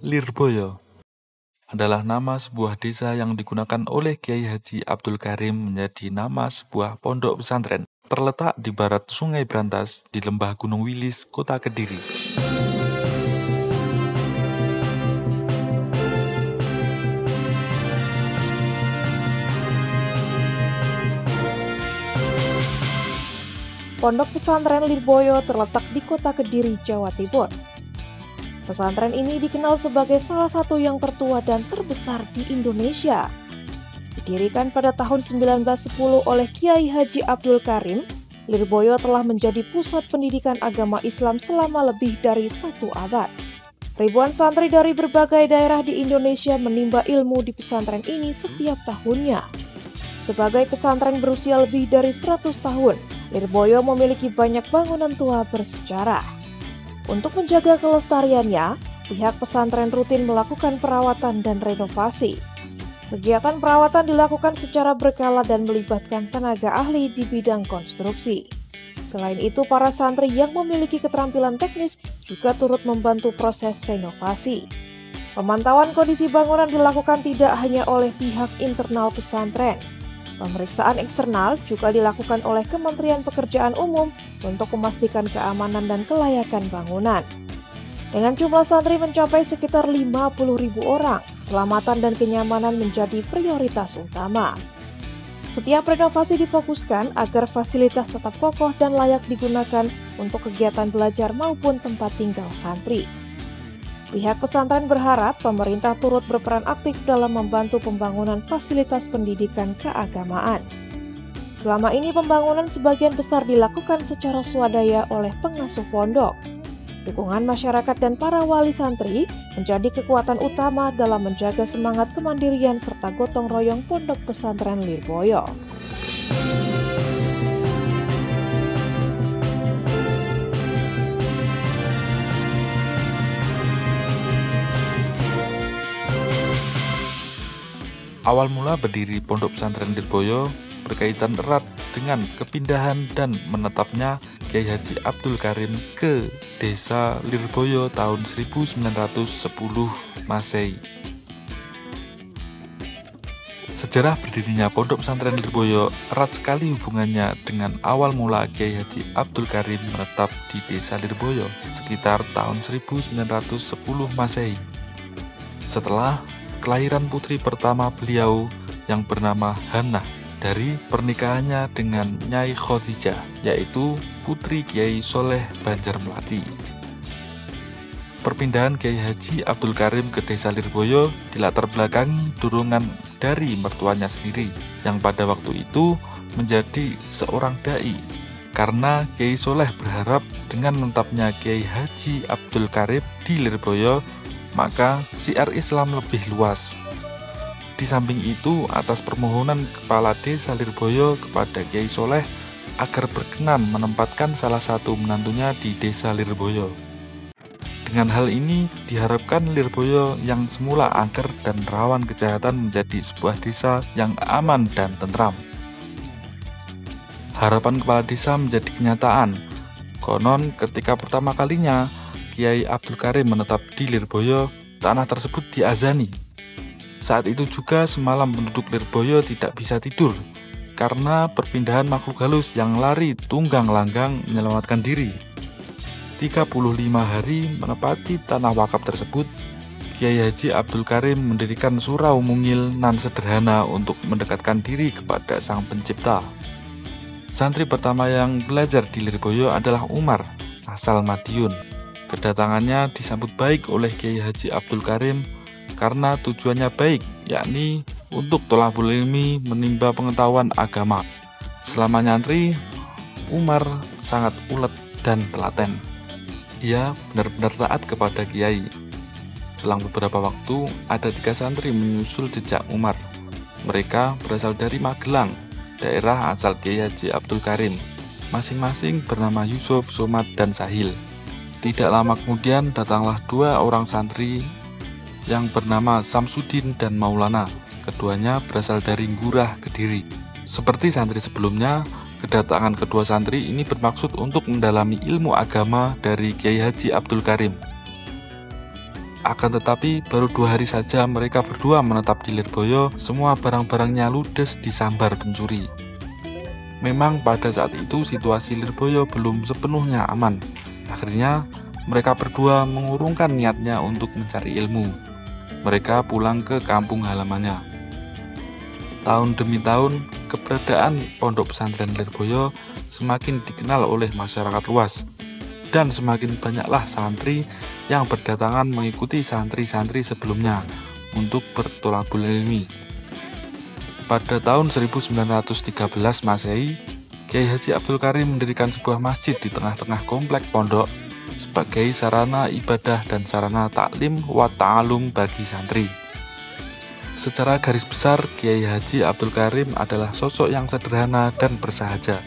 Lirboyo adalah nama sebuah desa yang digunakan oleh Kiai Haji Abdul Karim menjadi nama sebuah pondok pesantren. Terletak di barat Sungai Brantas di Lembah Gunung Wilis, Kota Kediri. Pondok pesantren Lirboyo terletak di Kota Kediri, Jawa Timur. Pesantren ini dikenal sebagai salah satu yang tertua dan terbesar di Indonesia. Didirikan pada tahun 1910 oleh Kiai Haji Abdul Karim, Lirboyo telah menjadi pusat pendidikan agama Islam selama lebih dari 1 abad. Ribuan santri dari berbagai daerah di Indonesia menimba ilmu di pesantren ini setiap tahunnya. Sebagai pesantren berusia lebih dari 100 tahun, Lirboyo memiliki banyak bangunan tua bersejarah. Untuk menjaga kelestariannya, pihak pesantren rutin melakukan perawatan dan renovasi. Kegiatan perawatan dilakukan secara berkala dan melibatkan tenaga ahli di bidang konstruksi. Selain itu, para santri yang memiliki keterampilan teknis juga turut membantu proses renovasi. Pemantauan kondisi bangunan dilakukan tidak hanya oleh pihak internal pesantren. Pemeriksaan eksternal juga dilakukan oleh Kementerian Pekerjaan Umum untuk memastikan keamanan dan kelayakan bangunan. Dengan jumlah santri mencapai sekitar 50.000 orang, keselamatan dan kenyamanan menjadi prioritas utama. Setiap renovasi difokuskan agar fasilitas tetap kokoh dan layak digunakan untuk kegiatan belajar maupun tempat tinggal santri. Pihak pesantren berharap pemerintah turut berperan aktif dalam membantu pembangunan fasilitas pendidikan keagamaan. Selama ini pembangunan sebagian besar dilakukan secara swadaya oleh pengasuh pondok. Dukungan masyarakat dan para wali santri menjadi kekuatan utama dalam menjaga semangat kemandirian serta gotong royong pondok pesantren Lirboyo. Awal mula berdiri Pondok Pesantren Lirboyo berkaitan erat dengan kepindahan dan menetapnya Kiai Haji Abdul Karim ke Desa Lirboyo tahun 1910 Masehi. Sejarah berdirinya Pondok Pesantren Lirboyo erat sekali hubungannya dengan awal mula Kiai Haji Abdul Karim menetap di Desa Lirboyo sekitar tahun 1910 Masehi. Setelah kelahiran putri pertama beliau yang bernama Hannah dari pernikahannya dengan Nyai Khadijah, yaitu putri Kiai Soleh Banjarmelati. Perpindahan Kiai Haji Abdul Karim ke Desa Lirboyo dilatar belakangi dorongan dari mertuanya sendiri yang pada waktu itu menjadi seorang dai, karena Kiai Soleh berharap dengan menetapnya Kiai Haji Abdul Karim di Lirboyo maka syiar Islam lebih luas. Di samping itu, atas permohonan Kepala Desa Lirboyo kepada Kiai Soleh agar berkenan menempatkan salah satu menantunya di Desa Lirboyo. Dengan hal ini, diharapkan Lirboyo yang semula angker dan rawan kejahatan menjadi sebuah desa yang aman dan tentram. Harapan Kepala Desa menjadi kenyataan. Konon, ketika pertama kalinya Kiai Abdul Karim menetap di Lirboyo, tanah tersebut diazani. Saat itu juga semalam penduduk Lirboyo tidak bisa tidur karena perpindahan makhluk halus yang lari tunggang langgang menyelamatkan diri. 35 hari menepati tanah wakaf tersebut, Kiai Haji Abdul Karim mendirikan surau mungil nan sederhana untuk mendekatkan diri kepada Sang Pencipta. Santri pertama yang belajar di Lirboyo adalah Umar, asal Madiun. Kedatangannya disambut baik oleh Kiai Haji Abdul Karim karena tujuannya baik, yakni untuk thalabul ilmi, menimba pengetahuan agama. Selama nyantri, Umar sangat ulet dan telaten. Ia benar-benar taat kepada Kiai. Selang beberapa waktu, ada 3 santri menyusul jejak Umar. Mereka berasal dari Magelang, daerah asal Kiai Haji Abdul Karim. Masing-masing bernama Yusuf, Somad, dan Sahil. Tidak lama kemudian datanglah 2 orang santri yang bernama Samsudin dan Maulana. Keduanya berasal dari Ngurah, Kediri. Seperti santri sebelumnya, kedatangan kedua santri ini bermaksud untuk mendalami ilmu agama dari Kiai Haji Abdul Karim. Akan tetapi baru 2 hari saja mereka berdua menetap di Lirboyo, semua barang-barangnya ludes disambar pencuri. Memang pada saat itu situasi Lirboyo belum sepenuhnya aman. Akhirnya mereka berdua mengurungkan niatnya untuk mencari ilmu. Mereka pulang ke kampung halamannya. Tahun demi tahun, keberadaan pondok pesantren Lirboyo semakin dikenal oleh masyarakat luas. Dan semakin banyaklah santri yang berdatangan mengikuti santri-santri sebelumnya untuk bertolabul ilmi. Pada tahun 1913 Masehi, Kiai Haji Abdul Karim mendirikan sebuah masjid di tengah-tengah komplek pondok sebagai sarana ibadah dan sarana taklim wa ta'alum bagi santri. Secara garis besar, Kiai Haji Abdul Karim adalah sosok yang sederhana dan bersahaja.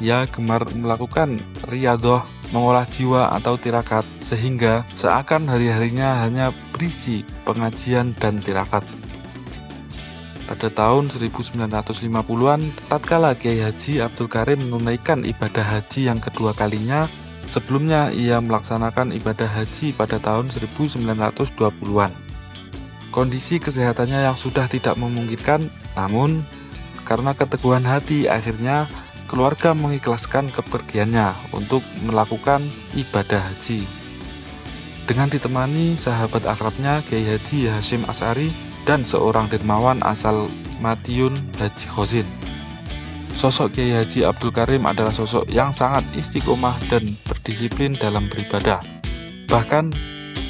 Ia gemar melakukan riyadhah, mengolah jiwa atau tirakat, sehingga seakan hari-harinya hanya berisi pengajian dan tirakat. Pada tahun 1950-an, tatkala Kiai Haji Abdul Karim menunaikan ibadah haji yang kedua kalinya, sebelumnya ia melaksanakan ibadah haji pada tahun 1920-an. Kondisi kesehatannya yang sudah tidak memungkinkan, namun karena keteguhan hati akhirnya keluarga mengikhlaskan kepergiannya untuk melakukan ibadah haji. Dengan ditemani sahabat akrabnya Kiai Haji Hasyim Asy'ari dan seorang dermawan asal Madiun Haji Khozin. Sosok Kiai Haji Abdul Karim adalah sosok yang sangat istiqomah dan berdisiplin dalam beribadah. Bahkan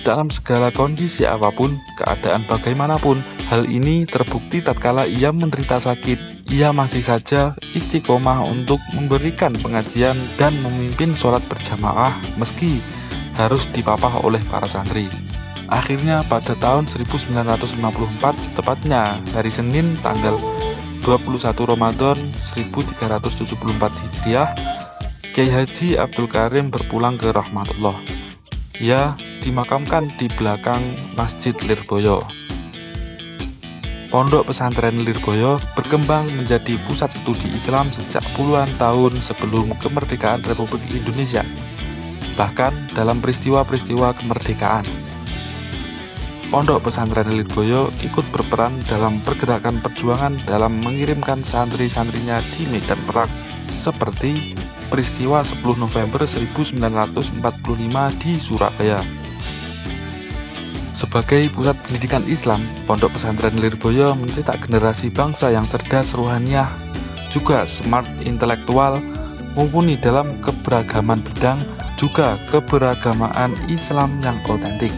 dalam segala kondisi apapun, keadaan bagaimanapun, hal ini terbukti tatkala ia menderita sakit, ia masih saja istiqomah untuk memberikan pengajian dan memimpin sholat berjamaah meski harus dipapah oleh para santri. Akhirnya pada tahun 1954, tepatnya hari Senin tanggal 21 Ramadan 1374 Hijriah, Kiai Haji Abdul Karim berpulang ke rahmatullah. Ia dimakamkan di belakang Masjid Lirboyo. Pondok pesantren Lirboyo berkembang menjadi pusat studi Islam sejak puluhan tahun sebelum kemerdekaan Republik Indonesia, bahkan dalam peristiwa-peristiwa kemerdekaan. Pondok pesantren Lirboyo ikut berperan dalam pergerakan perjuangan dalam mengirimkan santri-santrinya di medan perang, seperti peristiwa 10 November 1945 di Surabaya. Sebagai pusat pendidikan Islam, Pondok Pesantren Lirboyo mencetak generasi bangsa yang cerdas ruhaniyah, juga smart intelektual, mumpuni dalam keberagaman bidang, juga keberagamaan Islam yang otentik.